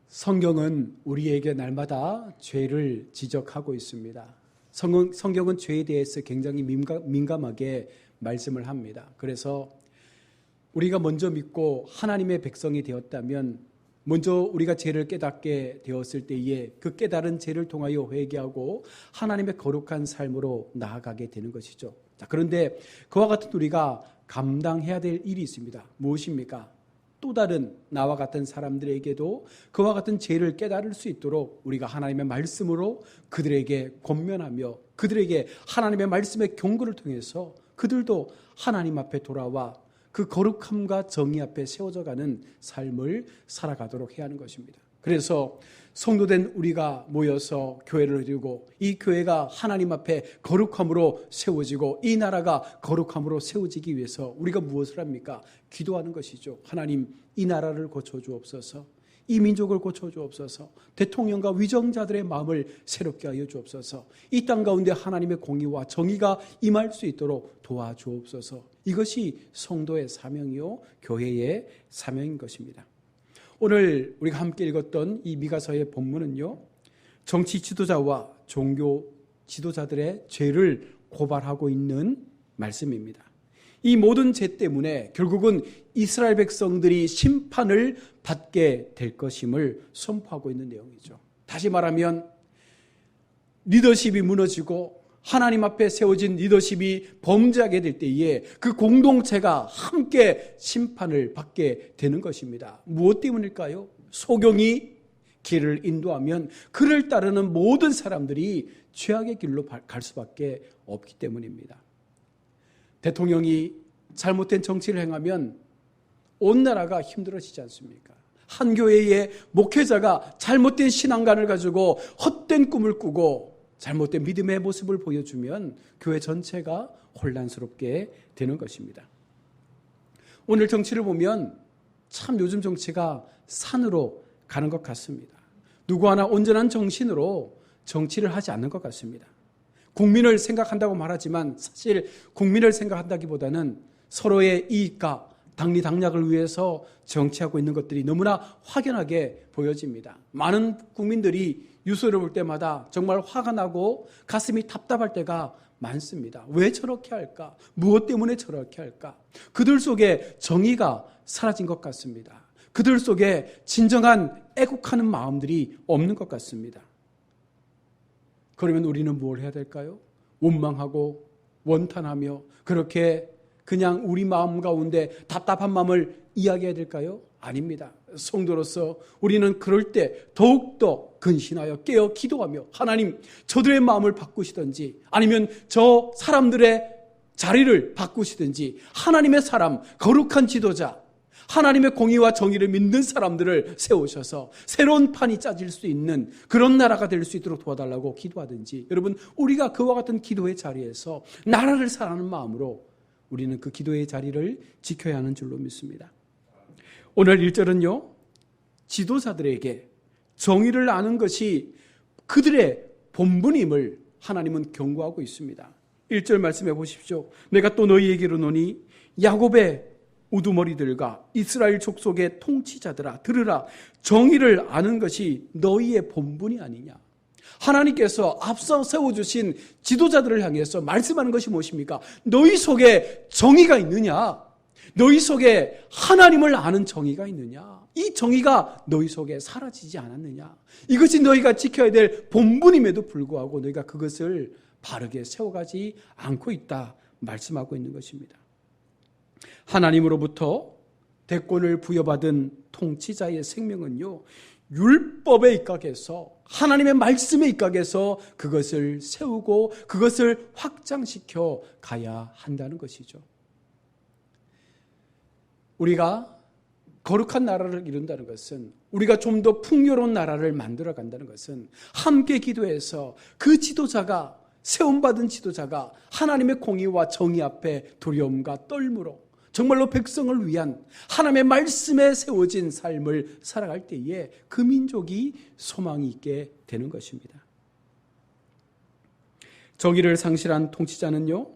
성경은 우리에게 날마다 죄를 지적하고 있습니다. 성경은 죄에 대해서 굉장히 민감하게 말씀을 합니다. 그래서 우리가 먼저 믿고 하나님의 백성이 되었다면 먼저 우리가 죄를 깨닫게 되었을 때에 그 깨달은 죄를 통하여 회개하고 하나님의 거룩한 삶으로 나아가게 되는 것이죠. 자, 그런데 그와 같은 우리가 감당해야 될 일이 있습니다. 무엇입니까? 또 다른 나와 같은 사람들에게도 그와 같은 죄를 깨달을 수 있도록 우리가 하나님의 말씀으로 그들에게 권면하며 그들에게 하나님의 말씀의 경고를 통해서 그들도 하나님 앞에 돌아와 그 거룩함과 정의 앞에 세워져가는 삶을 살아가도록 해야 하는 것입니다. 그래서 성도된 우리가 모여서 교회를 이루고 이 교회가 하나님 앞에 거룩함으로 세워지고 이 나라가 거룩함으로 세워지기 위해서 우리가 무엇을 합니까? 기도하는 것이죠. 하나님, 이 나라를 고쳐주옵소서, 이 민족을 고쳐주옵소서, 대통령과 위정자들의 마음을 새롭게 하여 주옵소서, 이 땅 가운데 하나님의 공의와 정의가 임할 수 있도록 도와주옵소서. 이것이 성도의 사명이요 교회의 사명인 것입니다. 오늘 우리가 함께 읽었던 이 미가서의 본문은요, 정치 지도자와 종교 지도자들의 죄를 고발하고 있는 말씀입니다. 이 모든 죄 때문에 결국은 이스라엘 백성들이 심판을 받게 될 것임을 선포하고 있는 내용이죠. 다시 말하면 리더십이 무너지고 하나님 앞에 세워진 리더십이 범죄하게 될 때에 그 공동체가 함께 심판을 받게 되는 것입니다. 무엇 때문일까요? 소경이 길을 인도하면 그를 따르는 모든 사람들이 죄악의 길로 갈 수밖에 없기 때문입니다. 대통령이 잘못된 정치를 행하면 온 나라가 힘들어지지 않습니까? 한 교회의 목회자가 잘못된 신앙관을 가지고 헛된 꿈을 꾸고 잘못된 믿음의 모습을 보여주면 교회 전체가 혼란스럽게 되는 것입니다. 오늘 정치를 보면 참 요즘 정치가 산으로 가는 것 같습니다. 누구 하나 온전한 정신으로 정치를 하지 않는 것 같습니다. 국민을 생각한다고 말하지만 사실 국민을 생각한다기보다는 서로의 이익과 당리당략을 위해서 정치하고 있는 것들이 너무나 확연하게 보여집니다. 많은 국민들이 뉴스를 볼 때마다 정말 화가 나고 가슴이 답답할 때가 많습니다. 왜 저렇게 할까? 무엇 때문에 저렇게 할까? 그들 속에 정의가 사라진 것 같습니다. 그들 속에 진정한 애국하는 마음들이 없는 것 같습니다. 그러면 우리는 뭘 해야 될까요? 원망하고 원탄하며 그렇게 그냥 우리 마음 가운데 답답한 마음을 이야기해야 될까요? 아닙니다. 성도로서 우리는 그럴 때 더욱더 근신하여 깨어 기도하며 하나님, 저들의 마음을 바꾸시든지 아니면 저 사람들의 자리를 바꾸시든지 하나님의 사람, 거룩한 지도자, 하나님의 공의와 정의를 믿는 사람들을 세우셔서 새로운 판이 짜질 수 있는 그런 나라가 될 수 있도록 도와달라고 기도하든지, 여러분, 우리가 그와 같은 기도의 자리에서 나라를 사랑하는 마음으로 우리는 그 기도의 자리를 지켜야 하는 줄로 믿습니다. 오늘 1절은요, 지도자들에게 정의를 아는 것이 그들의 본분임을 하나님은 경고하고 있습니다. 1절 말씀해 보십시오. 내가 또 너희에게 이르노니 야곱의 우두머리들과 이스라엘 족속의 통치자들아, 들으라. 정의를 아는 것이 너희의 본분이 아니냐. 하나님께서 앞서 세워주신 지도자들을 향해서 말씀하는 것이 무엇입니까? 너희 속에 정의가 있느냐? 너희 속에 하나님을 아는 정의가 있느냐? 이 정의가 너희 속에 사라지지 않았느냐? 이것이 너희가 지켜야 될 본분임에도 불구하고 너희가 그것을 바르게 세워가지 않고 있다 말씀하고 있는 것입니다. 하나님으로부터 대권을 부여받은 통치자의 생명은요, 율법에 입각해서 하나님의 말씀에 입각해서 그것을 세우고 그것을 확장시켜 가야 한다는 것이죠. 우리가 거룩한 나라를 이룬다는 것은, 우리가 좀 더 풍요로운 나라를 만들어 간다는 것은 함께 기도해서 그 지도자가, 세움받은 지도자가 하나님의 공의와 정의 앞에 두려움과 떨므로 정말로 백성을 위한 하나님의 말씀에 세워진 삶을 살아갈 때에 그 민족이 소망이 있게 되는 것입니다. 정의를 상실한 통치자는요,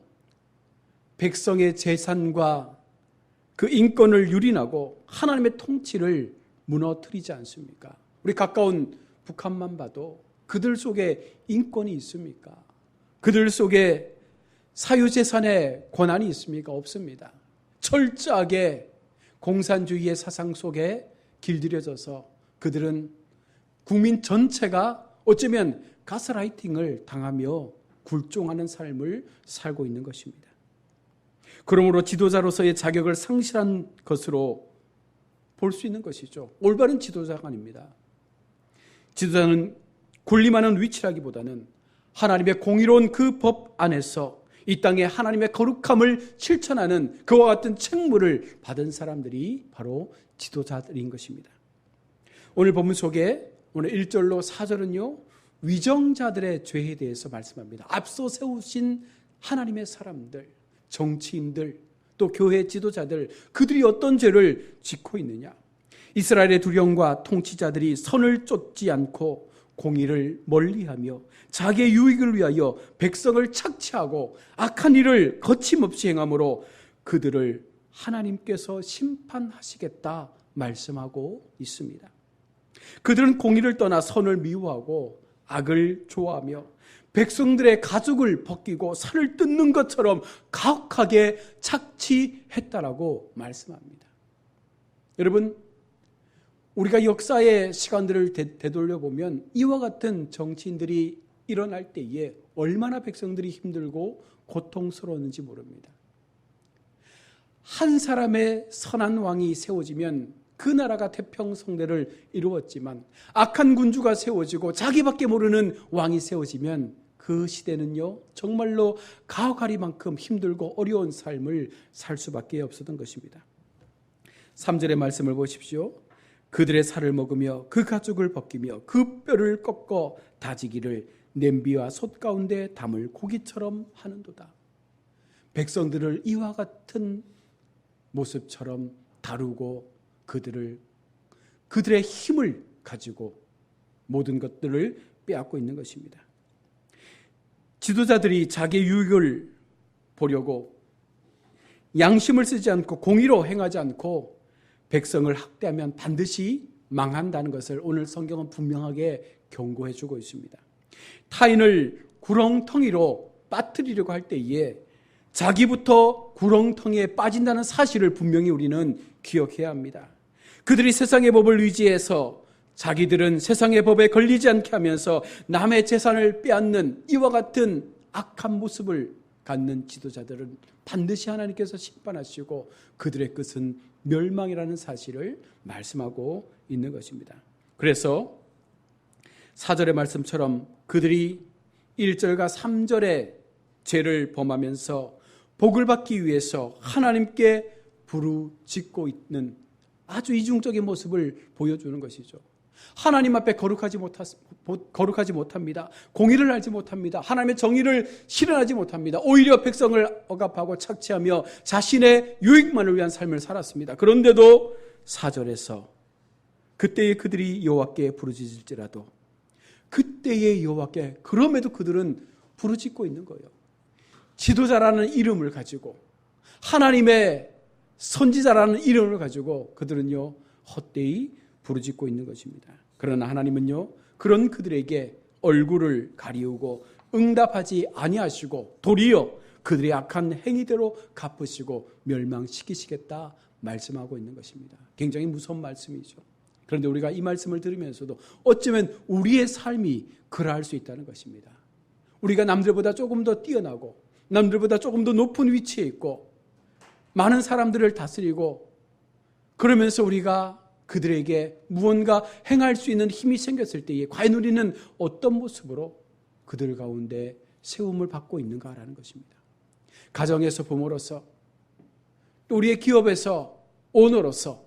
백성의 재산과 그 인권을 유린하고 하나님의 통치를 무너뜨리지 않습니까? 우리 가까운 북한만 봐도 그들 속에 인권이 있습니까? 그들 속에 사유재산의 권한이 있습니까? 없습니다. 철저하게 공산주의의 사상 속에 길들여져서 그들은 국민 전체가 어쩌면 가스라이팅을 당하며 굴종하는 삶을 살고 있는 것입니다. 그러므로 지도자로서의 자격을 상실한 것으로 볼 수 있는 것이죠. 올바른 지도자가 아닙니다. 지도자는 군림하는 위치라기보다는 하나님의 공의로운 그 법 안에서 이 땅에 하나님의 거룩함을 실천하는 그와 같은 책무를 받은 사람들이 바로 지도자들인 것입니다. 오늘 본문 속에 오늘 1절로 4절은요, 위정자들의 죄에 대해서 말씀합니다. 앞서 세우신 하나님의 사람들, 정치인들, 또 교회 지도자들, 그들이 어떤 죄를 짓고 있느냐. 이스라엘의 두령과 통치자들이 선을 쫓지 않고 공의를 멀리하며 자기의 유익을 위하여 백성을 착취하고 악한 일을 거침없이 행함으로 그들을 하나님께서 심판하시겠다 말씀하고 있습니다. 그들은 공의를 떠나 선을 미워하고 악을 좋아하며 백성들의 가죽을 벗기고 살을 뜯는 것처럼 가혹하게 착취했다라고 말씀합니다. 여러분, 우리가 역사의 시간들을 되돌려보면 이와 같은 정치인들이 일어날 때에 얼마나 백성들이 힘들고 고통스러웠는지 모릅니다. 한 사람의 선한 왕이 세워지면 그 나라가 태평성대를 이루었지만 악한 군주가 세워지고 자기밖에 모르는 왕이 세워지면 그 시대는요, 정말로 가혹하리만큼 힘들고 어려운 삶을 살 수밖에 없었던 것입니다. 3절의 말씀을 보십시오. 그들의 살을 먹으며 그 가죽을 벗기며 그 뼈를 꺾어 다지기를 냄비와 솥 가운데 담을 고기처럼 하는도다. 백성들을 이와 같은 모습처럼 다루고 그들의 힘을 가지고 모든 것들을 빼앗고 있는 것입니다. 지도자들이 자기의 유익을 보려고 양심을 쓰지 않고 공의로 행하지 않고 백성을 학대하면 반드시 망한다는 것을 오늘 성경은 분명하게 경고해 주고 있습니다. 타인을 구렁텅이로 빠뜨리려고 할 때에 자기부터 구렁텅이에 빠진다는 사실을 분명히 우리는 기억해야 합니다. 그들이 세상의 법을 의지해서 자기들은 세상의 법에 걸리지 않게 하면서 남의 재산을 빼앗는 이와 같은 악한 모습을 갖는 지도자들은 반드시 하나님께서 심판하시고 그들의 끝은 멸망이라는 사실을 말씀하고 있는 것입니다. 그래서 4절의 말씀처럼 그들이 1절과 3절의 죄를 범하면서 복을 받기 위해서 하나님께 부르짖고 있는 아주 이중적인 모습을 보여주는 것이죠. 하나님 앞에 거룩하지 못합니다. 공의를 알지 못합니다. 하나님의 정의를 실현하지 못합니다. 오히려 백성을 억압하고 착취하며 자신의 유익만을 위한 삶을 살았습니다. 그런데도 4절에서 그때에 그들이 여호와께 부르짖을지라도 그때의 여호와께 그럼에도 그들은 부르짖고 있는 거예요. 지도자라는 이름을 가지고 하나님의 선지자라는 이름을 가지고 그들은요 헛되이 부르짖고 있는 것입니다. 그러나 하나님은요 그런 그들에게 얼굴을 가리우고 응답하지 아니하시고 도리어 그들의 악한 행위대로 갚으시고 멸망시키시겠다 말씀하고 있는 것입니다. 굉장히 무서운 말씀이죠. 그런데 우리가 이 말씀을 들으면서도 어쩌면 우리의 삶이 그러할 수 있다는 것입니다. 우리가 남들보다 조금 더 뛰어나고 남들보다 조금 더 높은 위치에 있고 많은 사람들을 다스리고 그러면서 우리가 그들에게 무언가 행할 수 있는 힘이 생겼을 때에 과연 우리는 어떤 모습으로 그들 가운데 세움을 받고 있는가라는 것입니다. 가정에서 부모로서 또 우리의 기업에서 오너로서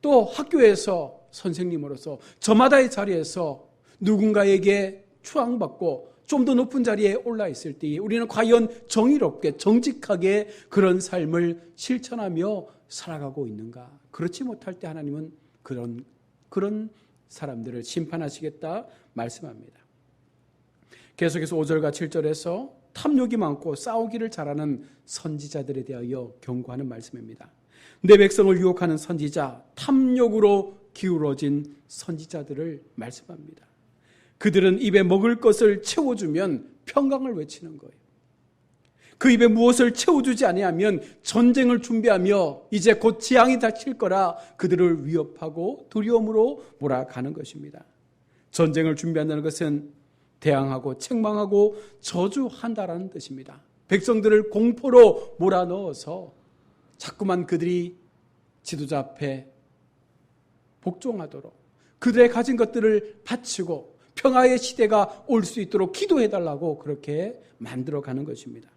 또 학교에서 선생님으로서 저마다의 자리에서 누군가에게 추앙받고 좀 더 높은 자리에 올라 있을 때에 우리는 과연 정의롭게 정직하게 그런 삶을 실천하며 살아가고 있는가? 그렇지 못할 때 하나님은 그런 사람들을 심판하시겠다 말씀합니다. 계속해서 5절과 7절에서 탐욕이 많고 싸우기를 잘하는 선지자들에 대하여 경고하는 말씀입니다. 내 백성을 유혹하는 선지자, 탐욕으로 기울어진 선지자들을 말씀합니다. 그들은 입에 먹을 것을 채워주면 평강을 외치는 거예요. 그 입에 무엇을 채워주지 아니하면 전쟁을 준비하며 이제 곧 재앙이 닥칠 거라 그들을 위협하고 두려움으로 몰아가는 것입니다. 전쟁을 준비한다는 것은 대항하고 책망하고 저주한다라는 뜻입니다. 백성들을 공포로 몰아넣어서 자꾸만 그들이 지도자 앞에 복종하도록 그들의 가진 것들을 바치고 평화의 시대가 올 수 있도록 기도해달라고 그렇게 만들어가는 것입니다.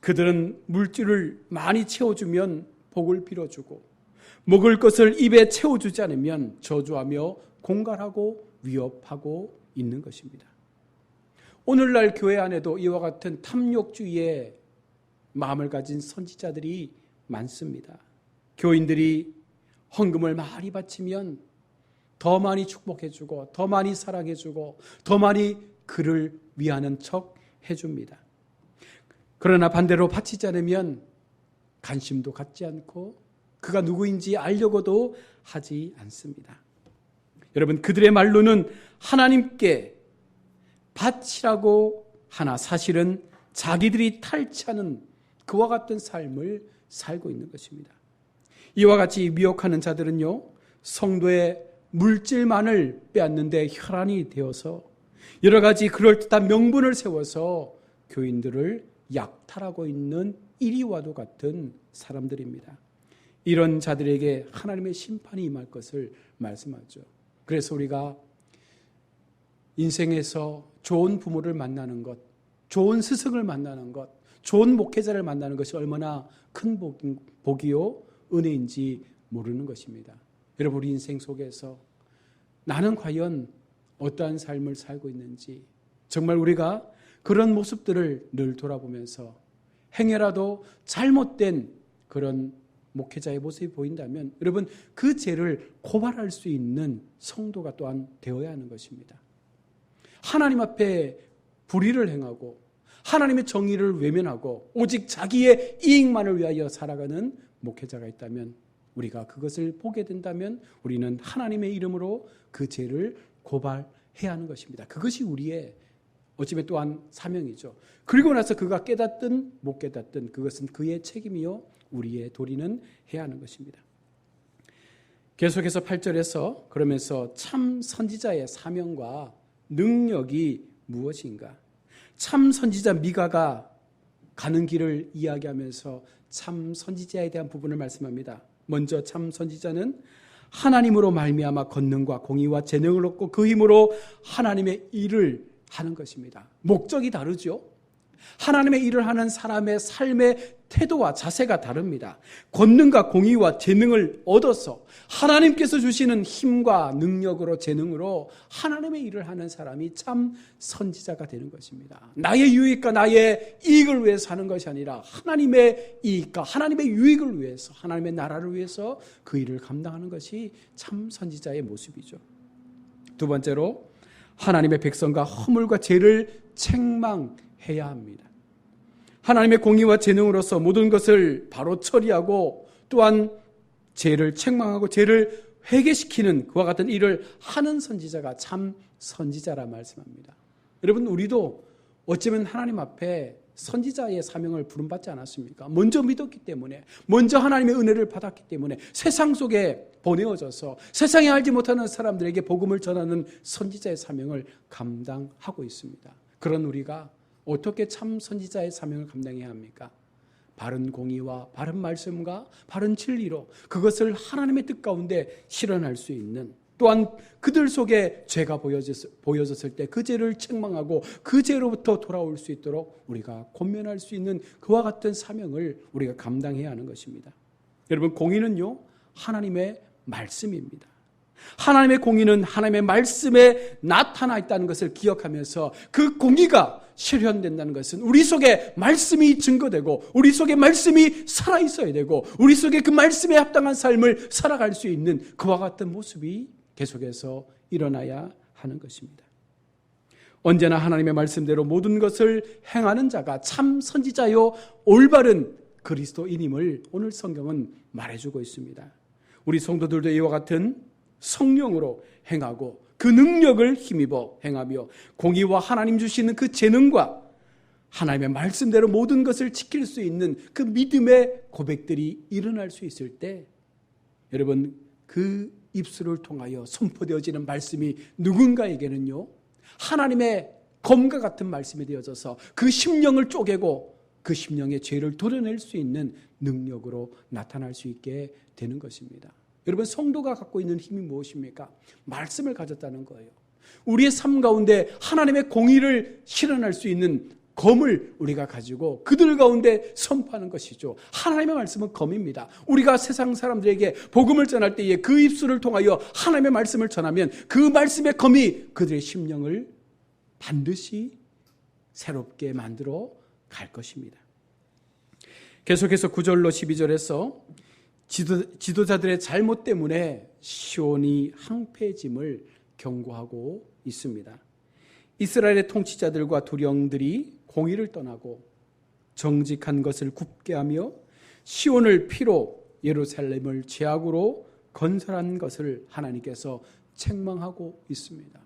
그들은 물질을 많이 채워주면 복을 빌어주고 먹을 것을 입에 채워주지 않으면 저주하며 공갈하고 위협하고 있는 것입니다. 오늘날 교회 안에도 이와 같은 탐욕주의의 마음을 가진 선지자들이 많습니다. 교인들이 헌금을 많이 바치면 더 많이 축복해주고 더 많이 사랑해주고 더 많이 그를 위하는 척 해줍니다. 그러나 반대로 바치지 않으면 관심도 갖지 않고 그가 누구인지 알려고도 하지 않습니다. 여러분, 그들의 말로는 하나님께 바치라고 하나 사실은 자기들이 탈취하는 그와 같은 삶을 살고 있는 것입니다. 이와 같이 미혹하는 자들은요, 성도의 물질만을 빼앗는데 혈안이 되어서 여러 가지 그럴듯한 명분을 세워서 교인들을 약탈하고 있는 이리와도 같은 사람들입니다. 이런 자들에게 하나님의 심판이 임할 것을 말씀하죠. 그래서 우리가 인생에서 좋은 부모를 만나는 것, 좋은 스승을 만나는 것, 좋은 목회자를 만나는 것이 얼마나 큰 복이요 은혜인지 모르는 것입니다. 여러분, 우리 인생 속에서 나는 과연 어떠한 삶을 살고 있는지 정말 우리가 그런 모습들을 늘 돌아보면서 행여라도 잘못된 그런 목회자의 모습이 보인다면 여러분, 그 죄를 고발할 수 있는 성도가 또한 되어야 하는 것입니다. 하나님 앞에 불의를 행하고 하나님의 정의를 외면하고 오직 자기의 이익만을 위하여 살아가는 목회자가 있다면, 우리가 그것을 보게 된다면 우리는 하나님의 이름으로 그 죄를 고발해야 하는 것입니다. 그것이 우리의 어찌면 또한 사명이죠. 그리고 나서 그가 깨닫든 못 깨닫든 그것은 그의 책임이요 우리의 도리는 해야 하는 것입니다. 계속해서 8절에서 그러면서 참 선지자의 사명과 능력이 무엇인가? 참 선지자 미가가 가는 길을 이야기하면서 참 선지자에 대한 부분을 말씀합니다. 먼저 참 선지자는 하나님으로 말미암아 권능과 공의와 재능을 얻고 그 힘으로 하나님의 일을 하는 것입니다. 목적이 다르죠. 하나님의 일을 하는 사람의 삶의 태도와 자세가 다릅니다. 권능과 공의와 재능을 얻어서 하나님께서 주시는 힘과 능력으로 재능으로 하나님의 일을 하는 사람이 참 선지자가 되는 것입니다. 나의 유익과 나의 이익을 위해서 하는 것이 아니라 하나님의 이익과 하나님의 유익을 위해서, 하나님의 나라를 위해서 그 일을 감당하는 것이 참 선지자의 모습이죠. 두 번째로 하나님의 백성과 허물과 죄를 책망해야 합니다. 하나님의 공의와 재능으로서 모든 것을 바로 처리하고 또한 죄를 책망하고 죄를 회개시키는 그와 같은 일을 하는 선지자가 참 선지자라 말씀합니다. 여러분, 우리도 어쩌면 하나님 앞에 선지자의 사명을 부름받지 않았습니까? 먼저 믿었기 때문에, 먼저 하나님의 은혜를 받았기 때문에 세상 속에 보내어져서 세상에 알지 못하는 사람들에게 복음을 전하는 선지자의 사명을 감당하고 있습니다. 그런 우리가 어떻게 참 선지자의 사명을 감당해야 합니까? 바른 공의와 바른 말씀과 바른 진리로 그것을 하나님의 뜻 가운데 실현할 수 있는, 또한 그들 속에 죄가 보여졌을 때 그 죄를 책망하고 그 죄로부터 돌아올 수 있도록 우리가 권면할 수 있는 그와 같은 사명을 우리가 감당해야 하는 것입니다. 여러분, 공의는요 하나님의 말씀입니다. 하나님의 공의는 하나님의 말씀에 나타나 있다는 것을 기억하면서 그 공의가 실현된다는 것은 우리 속에 말씀이 증거되고 우리 속에 말씀이 살아있어야 되고 우리 속에 그 말씀에 합당한 삶을 살아갈 수 있는 그와 같은 모습이 계속해서 일어나야 하는 것입니다. 언제나 하나님의 말씀대로 모든 것을 행하는 자가 참 선지자요 올바른 그리스도인임을 오늘 성경은 말해주고 있습니다. 우리 성도들도 이와 같은 성령으로 행하고 그 능력을 힘입어 행하며 공의와 하나님 주시는 그 재능과 하나님의 말씀대로 모든 것을 지킬 수 있는 그 믿음의 고백들이 일어날 수 있을 때 여러분 그 입술을 통하여 선포되어지는 말씀이 누군가에게는요 하나님의 검과 같은 말씀이 되어져서 그 심령을 쪼개고 그 심령의 죄를 도려낼 수 있는 능력으로 나타날 수 있게 되는 것입니다. 여러분 성도가 갖고 있는 힘이 무엇입니까? 말씀을 가졌다는 거예요. 우리의 삶 가운데 하나님의 공의를 실현할 수 있는 검을 우리가 가지고 그들 가운데 선포하는 것이죠. 하나님의 말씀은 검입니다. 우리가 세상 사람들에게 복음을 전할 때에 그 입술을 통하여 하나님의 말씀을 전하면 그 말씀의 검이 그들의 심령을 반드시 새롭게 만들어 갈 것입니다. 계속해서 9절로 12절에서 지도자들의 잘못 때문에 시온이 항폐해짐을 경고하고 있습니다. 이스라엘의 통치자들과 두령들이 공의를 떠나고 정직한 것을 굽게 하며 시온을 피로 예루살렘을 죄악으로 건설한 것을 하나님께서 책망하고 있습니다.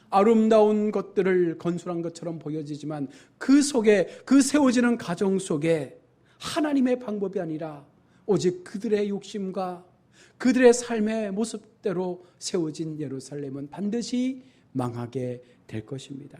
아름다운 것들을 건설한 것처럼 보여지지만 그 속에 그 세워지는 가정 속에 하나님의 방법이 아니라 오직 그들의 욕심과 그들의 삶의 모습대로 세워진 예루살렘은 반드시 망하게 될 것입니다.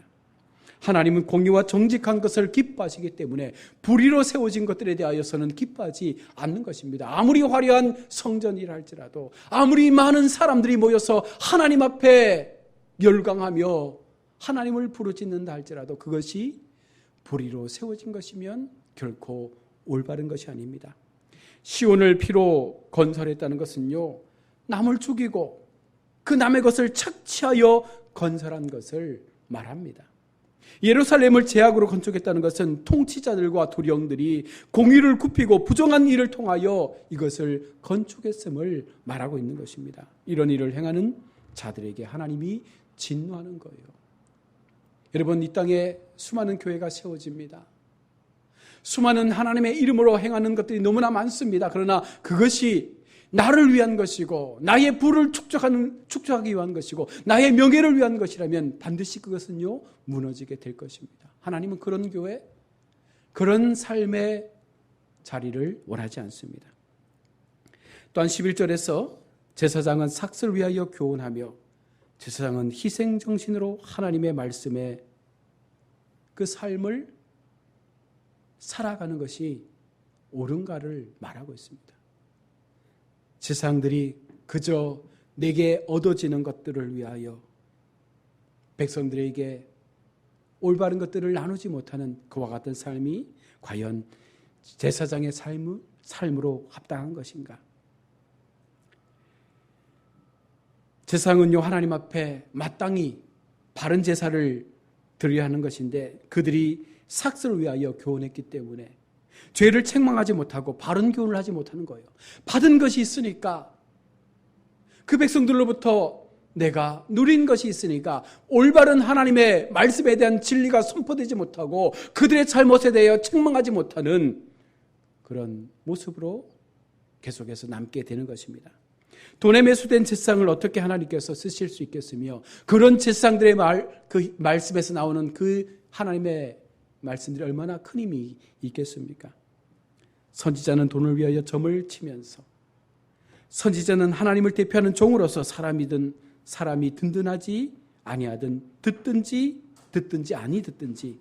하나님은 공의와 정직한 것을 기뻐하시기 때문에 불의로 세워진 것들에 대하여서는 기뻐하지 않는 것입니다. 아무리 화려한 성전이라 할지라도 아무리 많은 사람들이 모여서 하나님 앞에 열광하며 하나님을 부르짖는다 할지라도 그것이 불의로 세워진 것이면 결코 올바른 것이 아닙니다. 시온을 피로 건설했다는 것은요 남을 죽이고 그 남의 것을 착취하여 건설한 것을 말합니다. 예루살렘을 죄악으로 건축했다는 것은 통치자들과 두령들이 공의를 굽히고 부정한 일을 통하여 이것을 건축했음을 말하고 있는 것입니다. 이런 일을 행하는 자들에게 하나님이 진노하는 거예요. 여러분 이 땅에 수많은 교회가 세워집니다. 수많은 하나님의 이름으로 행하는 것들이 너무나 많습니다. 그러나 그것이 나를 위한 것이고 나의 부를 축적하기 위한 것이고 나의 명예를 위한 것이라면 반드시 그것은요 무너지게 될 것입니다. 하나님은 그런 교회, 그런 삶의 자리를 원하지 않습니다. 또한 11절에서 제사장은 삭슬 위하여 교훈하며 제사장은 희생정신으로 하나님의 말씀에 그 삶을 살아가는 것이 옳은가를 말하고 있습니다. 제사장들이 그저 내게 얻어지는 것들을 위하여 백성들에게 올바른 것들을 나누지 못하는 그와 같은 삶이 과연 제사장의 삶으로 합당한 것인가? 제사장은요 하나님 앞에 마땅히 바른 제사를 드려야 하는 것인데 그들이 삭슬을 위하여 교훈했기 때문에 죄를 책망하지 못하고 바른 교훈을 하지 못하는 거예요. 받은 것이 있으니까 그 백성들로부터 내가 누린 것이 있으니까 올바른 하나님의 말씀에 대한 진리가 선포되지 못하고 그들의 잘못에 대하여 책망하지 못하는 그런 모습으로 계속해서 남게 되는 것입니다. 돈에 매수된 제사장을 어떻게 하나님께서 쓰실 수 있겠으며 그런 제사장들의 그 말씀에서 나오는 그 하나님의 말씀들이 얼마나 큰 힘이 있겠습니까? 선지자는 돈을 위하여 점을 치면서 선지자는 하나님을 대표하는 종으로서 사람이 든든하지 아니하든 듣든지 아니 듣든지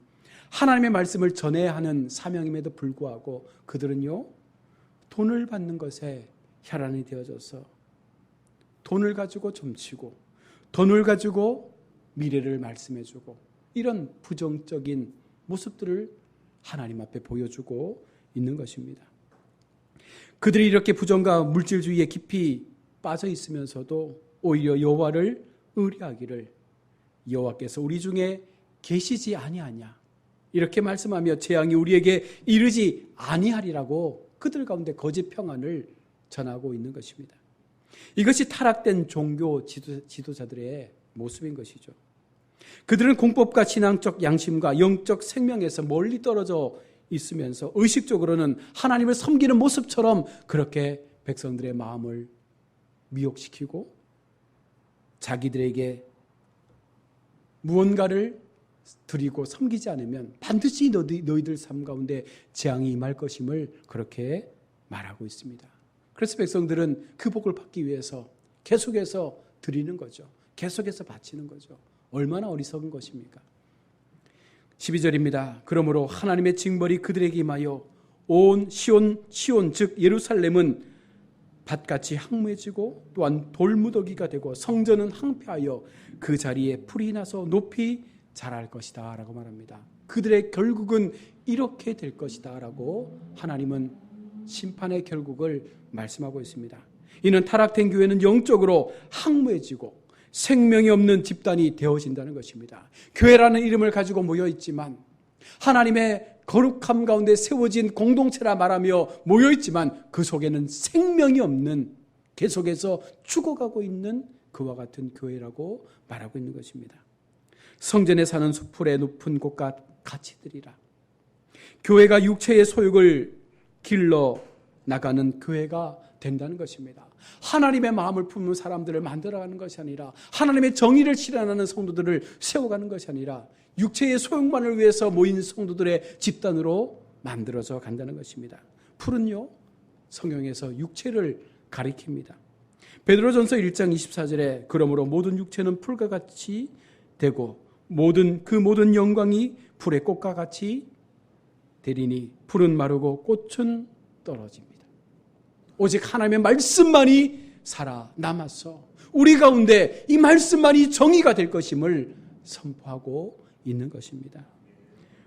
하나님의 말씀을 전해야 하는 사명임에도 불구하고 그들은요 돈을 받는 것에 혈안이 되어져서 돈을 가지고 점치고 돈을 가지고 미래를 말씀해주고 이런 부정적인 모습들을 하나님 앞에 보여주고 있는 것입니다. 그들이 이렇게 부정과 물질주의에 깊이 빠져 있으면서도 오히려 여호와를 의뢰하기를 여호와께서 우리 중에 계시지 아니하냐 이렇게 말씀하며 재앙이 우리에게 이르지 아니하리라고 그들 가운데 거짓 평안을 전하고 있는 것입니다. 이것이 타락된 종교 지도자들의 모습인 것이죠. 그들은 공법과 신앙적 양심과 영적 생명에서 멀리 떨어져 있으면서 의식적으로는 하나님을 섬기는 모습처럼 그렇게 백성들의 마음을 미혹시키고 자기들에게 무언가를 드리고 섬기지 않으면 반드시 너희들 삶 가운데 재앙이 임할 것임을 그렇게 말하고 있습니다. 그래서 백성들은 그 복을 받기 위해서 계속해서 드리는 거죠. 계속해서 바치는 거죠. 얼마나 어리석은 것입니까? 12절입니다. 그러므로 하나님의 징벌이 그들에게 임하여 온 시온 즉 예루살렘은 밭같이 황무해지고 또한 돌무더기가 되고 성전은 황폐하여 그 자리에 풀이 나서 높이 자랄 것이다 라고 말합니다. 그들의 결국은 이렇게 될 것이다 라고 하나님은 심판의 결국을 말씀하고 있습니다. 이는 타락된 교회는 영적으로 황무해지고 생명이 없는 집단이 되어진다는 것입니다. 교회라는 이름을 가지고 모여있지만 하나님의 거룩함 가운데 세워진 공동체라 말하며 모여있지만 그 속에는 생명이 없는, 계속해서 죽어가고 있는 그와 같은 교회라고 말하고 있는 것입니다. 성전에 사는 수풀의 높은 곳과 같이 되리라. 교회가 육체의 소욕을 길러 나가는 교회가 된다는 것입니다. 하나님의 마음을 품는 사람들을 만들어가는 것이 아니라 하나님의 정의를 실현하는 성도들을 세워가는 것이 아니라 육체의 소욕만을 위해서 모인 성도들의 집단으로 만들어져 간다는 것입니다. 풀은요, 성경에서 육체를 가리킵니다. 베드로전서 1장 24절에 그러므로 모든 육체는 풀과 같이 되고 모든 영광이 풀의 꽃과 같이 되리니 풀은 마르고 꽃은 떨어집니다. 오직 하나님의 말씀만이 살아남아서 우리 가운데 이 말씀만이 정의가 될 것임을 선포하고 있는 것입니다.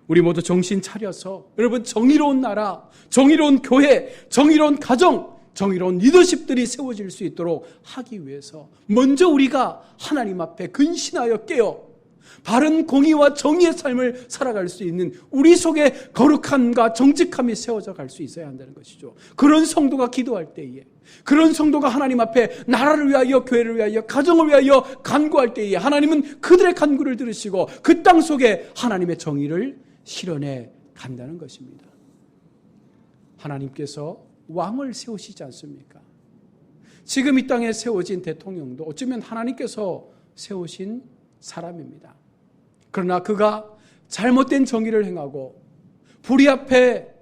우리 모두 정신 차려서 여러분 정의로운 나라, 정의로운 교회, 정의로운 가정, 정의로운 리더십들이 세워질 수 있도록 하기 위해서 먼저 우리가 하나님 앞에 근신하여 깨어 바른 공의와 정의의 삶을 살아갈 수 있는 우리 속에 거룩함과 정직함이 세워져 갈 수 있어야 한다는 것이죠. 그런 성도가 기도할 때에, 그런 성도가 하나님 앞에 나라를 위하여, 교회를 위하여, 가정을 위하여 간구할 때에 하나님은 그들의 간구를 들으시고 그 땅 속에 하나님의 정의를 실현해 간다는 것입니다. 하나님께서 왕을 세우시지 않습니까? 지금 이 땅에 세워진 대통령도 어쩌면 하나님께서 세우신 사람입니다. 그러나 그가 잘못된 정의를 행하고 불의 앞에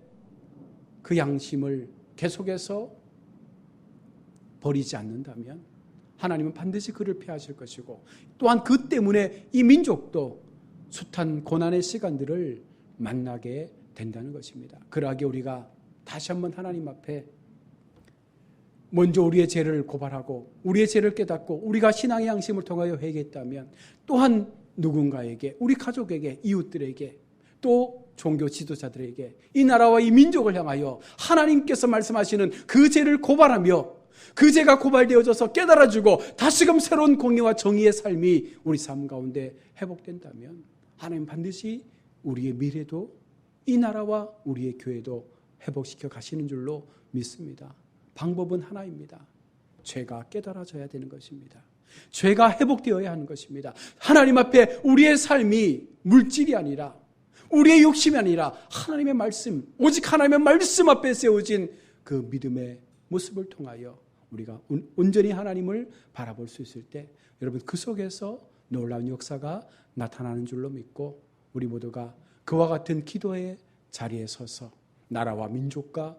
그 양심을 계속해서 버리지 않는다면 하나님은 반드시 그를 피하실 것이고 또한 그 때문에 이 민족도 숱한 고난의 시간들을 만나게 된다는 것입니다. 그러하게 우리가 다시 한번 하나님 앞에 먼저 우리의 죄를 고발하고 우리의 죄를 깨닫고 우리가 신앙의 양심을 통하여 회개했다면 또한 누군가에게, 우리 가족에게, 이웃들에게, 또 종교 지도자들에게 이 나라와 이 민족을 향하여 하나님께서 말씀하시는 그 죄를 고발하며 그 죄가 고발되어져서 깨달아지고 다시금 새로운 공의와 정의의 삶이 우리 삶 가운데 회복된다면 하나님 반드시 우리의 미래도 이 나라와 우리의 교회도 회복시켜 가시는 줄로 믿습니다. 방법은 하나입니다. 죄가 깨달아져야 되는 것입니다. 죄가 회복되어야 하는 것입니다. 하나님 앞에 우리의 삶이 물질이 아니라 우리의 욕심이 아니라 하나님의 말씀, 오직 하나님의 말씀 앞에 세워진 그 믿음의 모습을 통하여 우리가 온전히 하나님을 바라볼 수 있을 때 여러분 그 속에서 놀라운 역사가 나타나는 줄로 믿고 우리 모두가 그와 같은 기도의 자리에 서서 나라와 민족과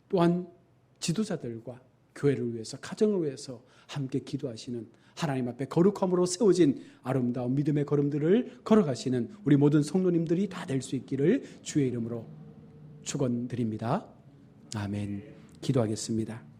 또한 지도자들과 교회를 위해서, 가정을 위해서 함께 기도하시는 하나님 앞에 거룩함으로 세워진 아름다운 믿음의 걸음들을 걸어가시는 우리 모든 성도님들이 다 될 수 있기를 주의 이름으로 축원드립니다. 아멘. 기도하겠습니다.